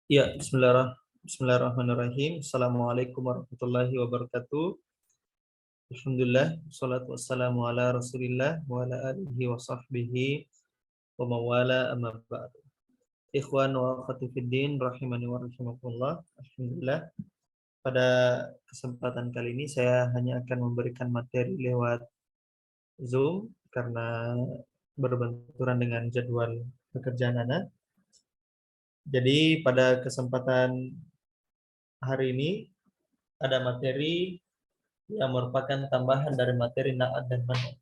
Ya, Bismillahirrahmanirrahim. Assalamualaikum warahmatullahi wabarakatuh. Alhamdulillah, salatu wassalamu ala rasulillah wa ala alihi wa sahbihi wa mawala amma ba'du. Ikhwan wa akhwati fiddin, rahimani wa rahimakumullah. Alhamdulillah, pada kesempatan kali ini saya hanya akan memberikan materi lewat Zoom karena berbenturan dengan jadwal pekerjaan anak. Jadi pada kesempatan hari ini ada materi yang merupakan tambahan dari materi na'at dan man'ut.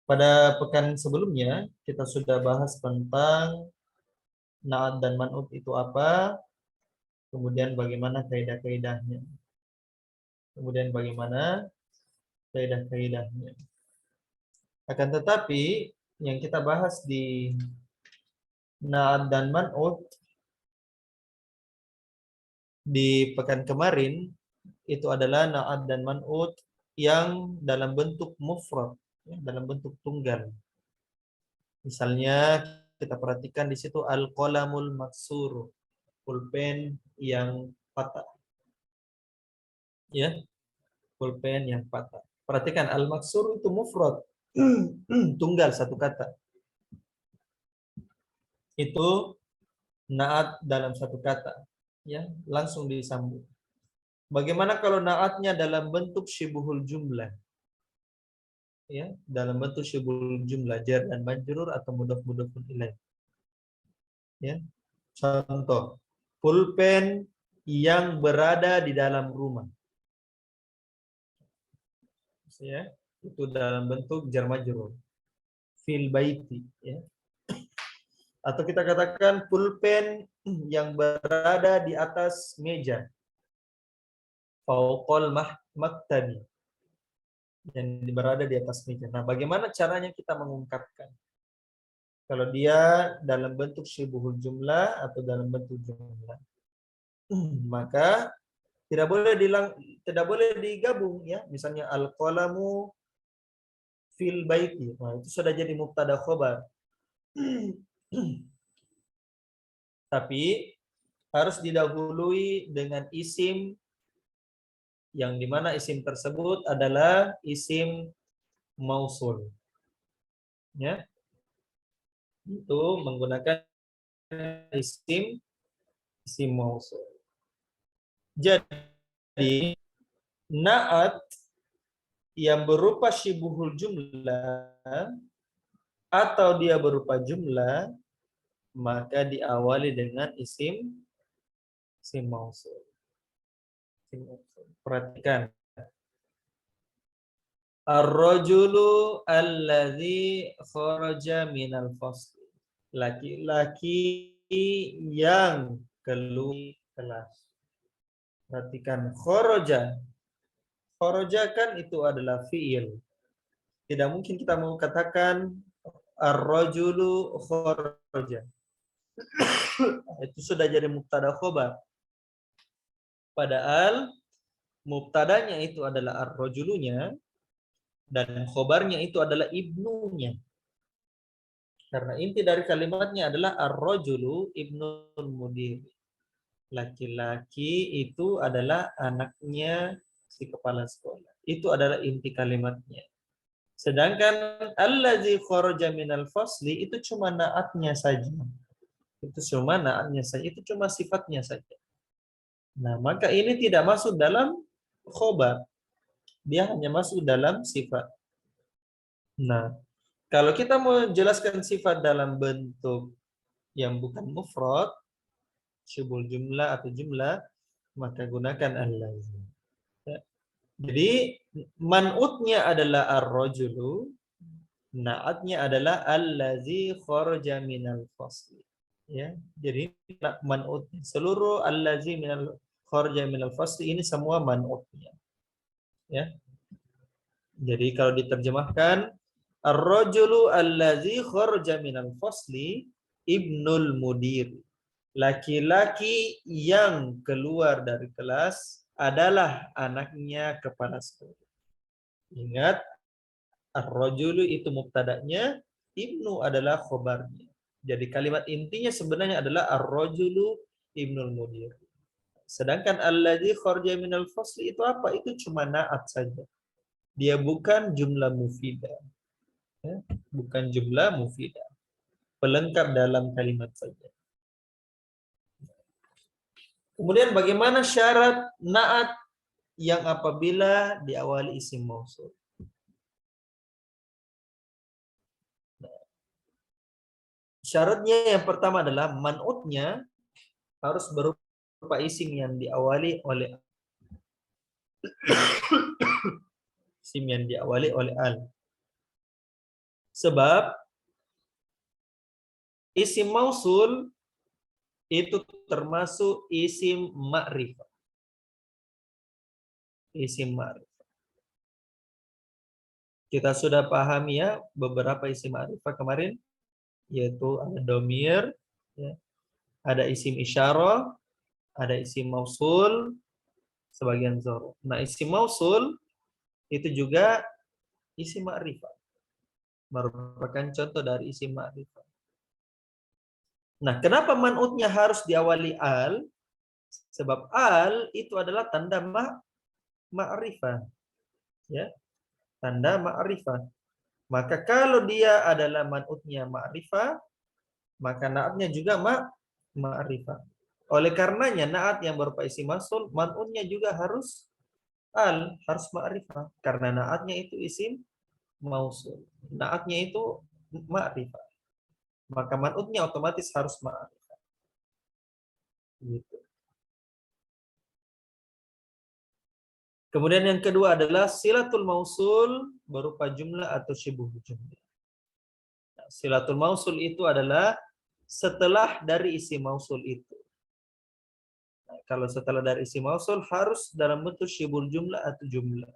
Pada pekan sebelumnya kita sudah bahas tentang na'at dan man'ut itu apa, kemudian bagaimana kaidah-kaidahnya. Akan tetapi yang kita bahas di na'at dan man'ut di pekan kemarin itu adalah na'at dan man'ut yang dalam bentuk mufrad, dalam bentuk tunggal. Misalnya kita perhatikan di situ al-qalamul maksur, pulpen yang patah. Ya, pulpen yang patah. Perhatikan al-maksur itu mufrad, tunggal satu kata. Itu na'at dalam satu kata, ya, langsung disambung. Bagaimana kalau na'atnya dalam bentuk syibuhul jumlah? Ya, dalam bentuk syibuhul jumlah, jar dan majrur atau mudhaf-mudhafun ilaih. Ya. Contoh, pulpen yang berada di dalam rumah. Ya, itu dalam bentuk jar majrur. Fil baiti, ya. Atau kita katakan pulpen yang berada di atas meja. Fauqal maktabi. Yang berada di atas meja. Nah, bagaimana caranya kita mengungkapkan? Kalau dia dalam bentuk syibuhul jumlah atau dalam bentuk jumlah, maka tidak boleh digabung, ya. Misalnya al-qalamu fil baiti. Nah, itu sudah jadi mubtada khobar. Tapi harus didahului dengan isim yang dimana isim tersebut adalah isim mausul. Ya, itu menggunakan isim mausul. Jadi na'at yang berupa syibuhul jumlah atau dia berupa jumlah, maka diawali dengan isim mausul. Perhatikan. Ar-rajulu allazi kharaja minal fasl. Laki-laki yang keluar kelas. Perhatikan kharaja. Kharaja kan itu adalah fi'il. Tidak mungkin kita mau katakan ar-rajulu kharaja. Itu sudah jadi mubtada khobar. Padahal mubtadanya itu adalah ar-rajulunya dan khobarnya itu adalah ibnunya. Karena inti dari kalimatnya adalah ar-rajulu ibnul mudir. Laki-laki itu adalah anaknya si kepala sekolah. Itu adalah inti kalimatnya. Sedangkan allazi kharaja minal fasli itu cuma naatnya saja. Itu cuma naatnya saja, itu cuma sifatnya saja. Nah, maka ini tidak masuk dalam khobar. Dia hanya masuk dalam sifat. Nah, kalau kita mau jelaskan sifat dalam bentuk yang bukan mufrad, syubul jumlah atau jumlah, maka gunakan allazi. Ya. Jadi man'utnya adalah ar-rajulu, na'atnya adalah allazi kharaja minal fasli. Ya, jadi man'ut seluruh allazi minal kharaja minal fasli ini semua man'utnya. Ya. Jadi kalau diterjemahkan ar-rajulu allazi kharaja minal fasli ibnul mudir. Laki-laki yang keluar dari kelas adalah anaknya kepala sekolah. Ingat, ar-rajulu itu mubtada'nya, ibnu adalah khobarnya. Jadi kalimat intinya sebenarnya adalah ar-rajulu ibnul mudir. Sedangkan alladzi kharaja minal fasli itu apa? Itu cuma na'at saja. Dia bukan jumlah mufidah. Ya, bukan jumlah mufidah. Pelengkap dalam kalimat saja. Kemudian bagaimana syarat na'at yang apabila diawali isim mausul? Syaratnya yang pertama adalah man'utnya harus berupa isim yang diawali oleh isim yang diawali oleh al. Sebab isim mausul itu termasuk isim ma'rifah. Isim ma'rifah. Kita sudah pahami ya beberapa isim ma'rifah kemarin, yaitu ada domir, ya, ada isim isyarah, ada isim mausul, sebagian dzaruf. Nah, isim mausul itu juga isim ma'rifah. Merupakan contoh dari isim ma'rifah. Nah, kenapa man'utnya harus diawali al? Sebab al itu adalah tanda ma'rifah. Ya, tanda ma'rifah. Maka kalau dia adalah man'utnya ma'rifah, maka na'atnya juga ma'rifah. Oleh karenanya na'at yang berupa isim mausul, man'utnya juga harus al, harus ma'rifah. Karena na'atnya itu isim mausul. Na'atnya itu ma'rifah. Maka man'utnya otomatis harus ma'rifah. Gitu. Kemudian yang kedua adalah silatul mausul berupa jumlah atau syibhu jumlah. Nah, silatul mausul itu adalah setelah dari isim mausul itu. Nah, kalau setelah dari isim mausul harus dalam bentuk syibhul jumlah atau jumlah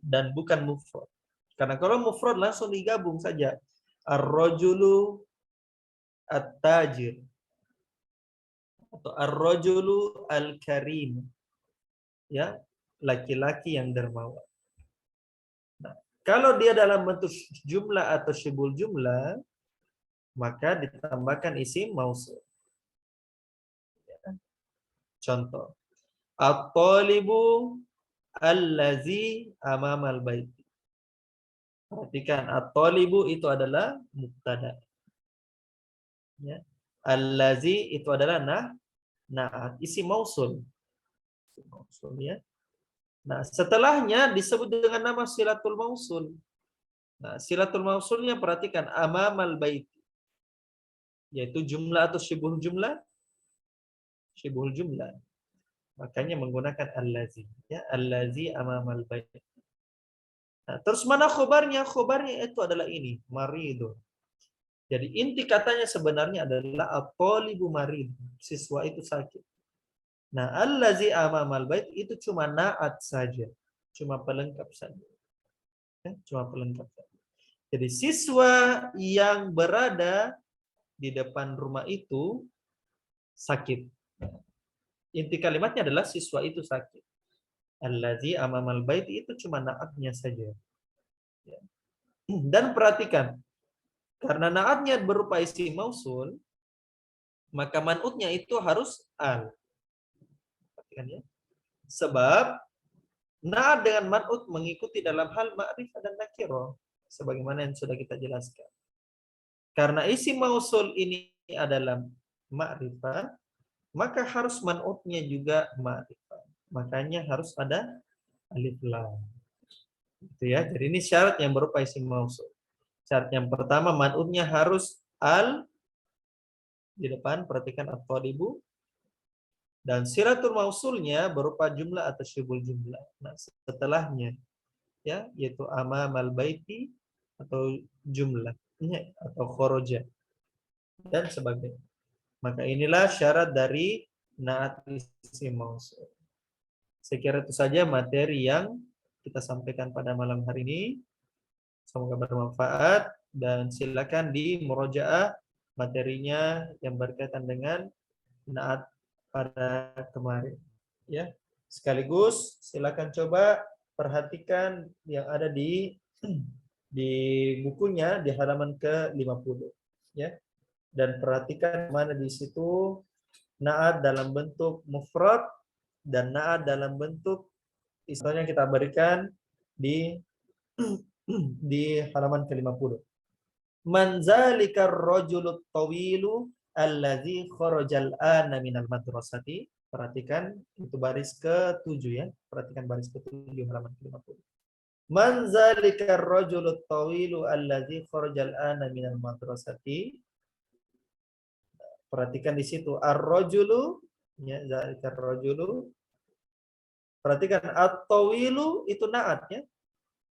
dan bukan mufrad. Karena kalau mufrad langsung digabung saja. Ar-rajulu at-tajir atau ar-rajulu al-karim. Ya, laki-laki yang dermawan. Nah, kalau dia dalam bentuk jumlah atau syibhul jumlah, maka ditambahkan isim mausul. Ya. Contoh, at-talibu allazi amamal bait. Perhatikan, at-talibu itu adalah mubtada. Ya. Allazi itu adalah na'at, isim mausul. Isim mausul ya. Nah, setelahnya disebut dengan nama silatul mausul. Nah, silatul mausulnya perhatikan amamal bait, yaitu jumlah atau syibhul jumlah, syibhul jumlah. Makanya menggunakan allazi, ya, allazi amamal bait. Nah, terus mana khobarnya? Khobarnya itu adalah ini, maridun. Jadi inti katanya sebenarnya adalah at-talibu marid, siswa itu sakit. Nah, allazi amamal bait itu cuma na'at saja, cuma pelengkap saja. Ya, cuma pelengkap saja. Jadi siswa yang berada di depan rumah itu sakit. Inti kalimatnya adalah siswa itu sakit. Allazi amamal bait itu cuma na'atnya saja. Ya. Dan perhatikan, karena na'atnya berupa isim mausul, maka man'utnya itu harus al. Perhatikan ya. Sebab na'at dengan man'ut mengikuti dalam hal ma'rifah dan nakirah, sebagaimana yang sudah kita jelaskan. Karena isim mausul ini adalah ma'rifah, maka harus man'utnya juga ma'rifah. Makanya harus ada alif lam. Itu ya. Jadi ini syarat yang berupa isim mausul. Syarat yang pertama man'utnya harus al di depan, perhatikan at-talibu, dan silatul mausulnya berupa jumlah atau syibhul jumlah. Nah, setelahnya ya, yaitu amamal baiti atau jumlah atau khoroja dan sebagainya. Maka inilah syarat dari na'at isim mausul. Saya kira itu saja materi yang kita sampaikan pada malam hari ini. Semoga bermanfaat dan silakan di murojaah materinya yang berkaitan dengan na'at pada kemarin. Ya, sekaligus silakan coba perhatikan yang ada di bukunya di halaman ke-50. ya. Dan perhatikan mana di situ na'at dalam bentuk mufrad dan na'at dalam bentuk istilahnya kita berikan di di halaman ke-50. Man zalikar rajulut tawilu allazi kharajal ana minal madrasati. Perhatikan itu baris ke-7 ya. Perhatikan baris ke-7 halaman ke-50. Man zalikar rajulut tawilu allazi kharajal ana minal madrasati. Perhatikan di situ ar-rajulu ya, zalikar rajulu. Perhatikan at-tawilu itu na'at ya.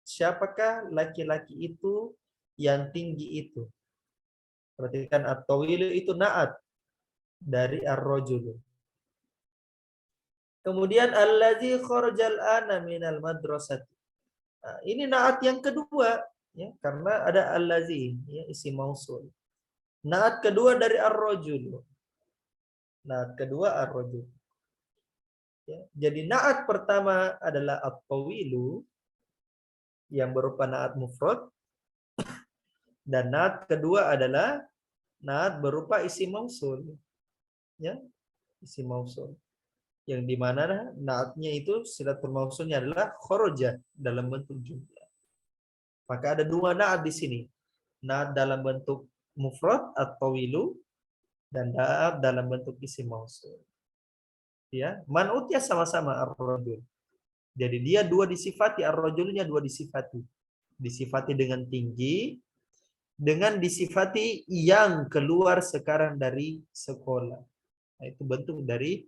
Siapakah laki-laki itu yang tinggi itu? Perhatikan at-tawilu itu na'at dari ar-rajulu. Kemudian allazi kharajal ana minal madrasati. Nah, ini na'at yang kedua ya, karena ada allazi ya, isim mausul. Na'at kedua dari ar-rajulu. Na'at kedua ar-rajul. Ya, jadi na'at pertama adalah at-tawilu yang berupa na'at mufrad, dan na'at kedua adalah na'at berupa isim mausul. Ya, isim mausul. Yang dimana na'atnya itu silatul mausulnya adalah kharaja dalam bentuk jumlah. Maka ada dua na'at di sini. Na'at dalam bentuk mufrad at-tawilu dan na'at dalam bentuk isim mausul. Ya, man'utnya sama-sama ar-rajul. Jadi dia dua disifati, ar-rajulnya dua disifati. Disifati dengan tinggi, dengan disifati yang keluar sekarang dari sekolah. Nah, itu bentuk dari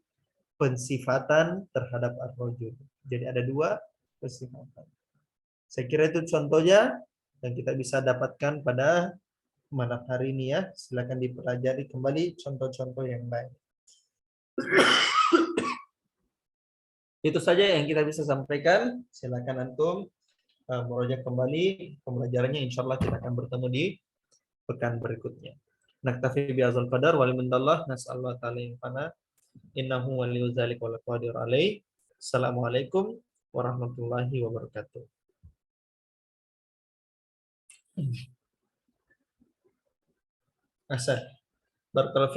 pensifatan terhadap ar-rajul. Jadi ada dua pensifatan. Saya kira itu contohnya yang kita bisa dapatkan pada malam hari ini ya. Silakan dipelajari kembali contoh-contoh yang lain. Itu saja yang kita bisa sampaikan. Silakan antum murojaah kembali pembelajarannya. Insyaallah kita akan bertemu di pekan berikutnya. Naktafi bihadzal qadar wa limanallah nas'allahu ta'ala infana innahu waliyyu dzalika wal qadir alaih. Assalamualaikum warahmatullahi wabarakatuh. Asal. Barakallahu